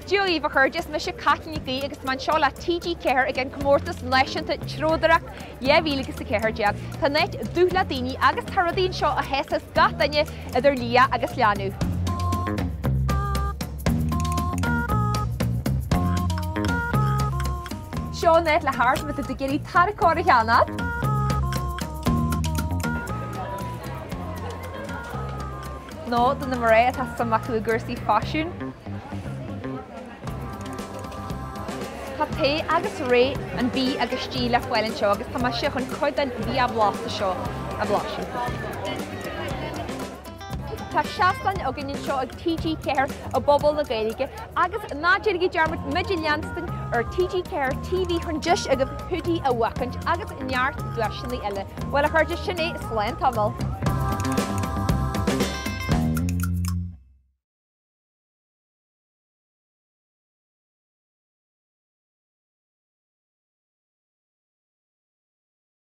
Dúí bh chuirdes me se Caitlín Nic Aoidh agus man seo le TG4 again comórtas leisanta tródarach jevílagus sa ceirdeag. Tá net dúla daoine agus taradín seo a hesas gatainne idir lia agus leanú. Seo net le háirt me de géirí taracóir cheanna. No, den na maré tá samach le gursaí fáisiún. Tá té agus ré an bí agus tí le fáilann seo agus tá se chun chuidan bhí a blásta seo a bláisiú. Tá seaastan a gannn seo ag TG4 a Pobal na Gaeilge agus náidir go dearmid midil leanstan ar TG4 TV chun deis a go thudaí a bhacant agus neart dúisinnaí eile. Bhfuil a chuirde sinné is lein tamil.